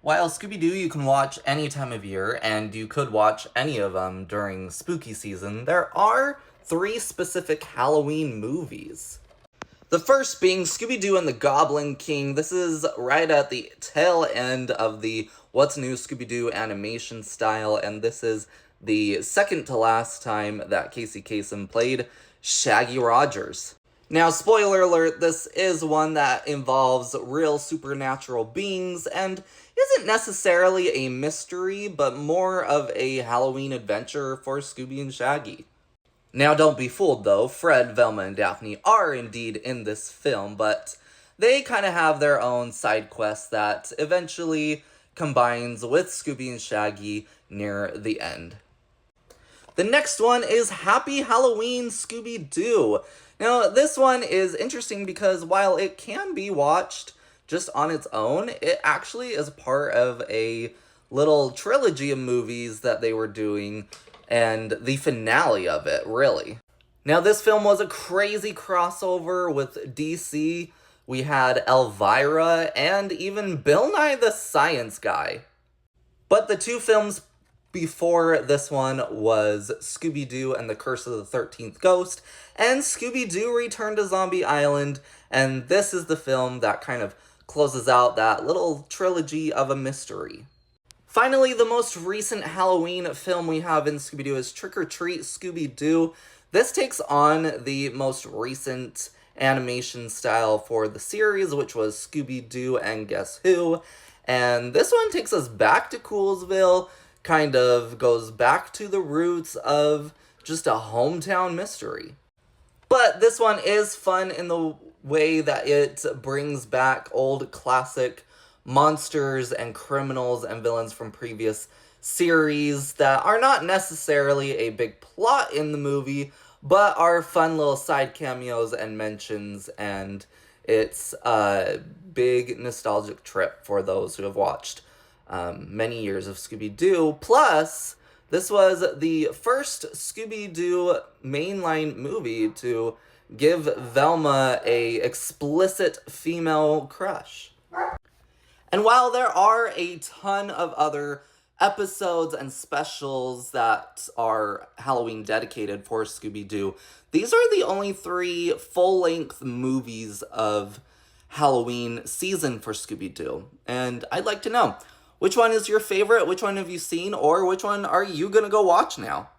While Scooby-Doo you can watch any time of year, and you could watch any of them during spooky season, there are three specific Halloween movies. The first being Scooby-Doo and the Goblin King. This is right at the tail end of the What's New Scooby-Doo animation style, and this is the second to last time that Casey Kasem played Shaggy Rogers. Now, spoiler alert, this is one that involves real supernatural beings and isn't necessarily a mystery, but more of a Halloween adventure for Scooby and Shaggy. Now, don't be fooled though, Fred, Velma, and Daphne are indeed in this film, but they kind of have their own side quest that eventually combines with Scooby and Shaggy near the end. The next one is Happy Halloween Scooby-Doo. Now, this one is interesting because while it can be watched just on its own, it actually is part of a little trilogy of movies that they were doing, and the finale of it, really. Now, this film was a crazy crossover with DC. We had Elvira and even Bill Nye the Science Guy. But the two films before this one was Scooby-Doo and the Curse of the 13th Ghost, and Scooby-Doo Return to Zombie Island, and this is the film that kind of closes out that little trilogy of a mystery. Finally, the most recent Halloween film we have in Scooby-Doo is Trick or Treat Scooby-Doo. This takes on the most recent animation style for the series, which was Scooby-Doo and Guess Who, and this one takes us back to Coolsville, kind of goes back to the roots of just a hometown mystery. But this one is fun in the way that it brings back old classic monsters and criminals and villains from previous series that are not necessarily a big plot in the movie, but are fun little side cameos and mentions, and it's a big nostalgic trip for those who have watched many years of Scooby-Doo. Plus, this was the first Scooby-Doo mainline movie to give Velma a explicit female crush. And while there are a ton of other episodes and specials that are Halloween dedicated for Scooby-Doo, these are the only three full-length movies of Halloween season for Scooby-Doo. And I'd like to know, which one is your favorite? Which one have you seen? Or which one are you gonna go watch now?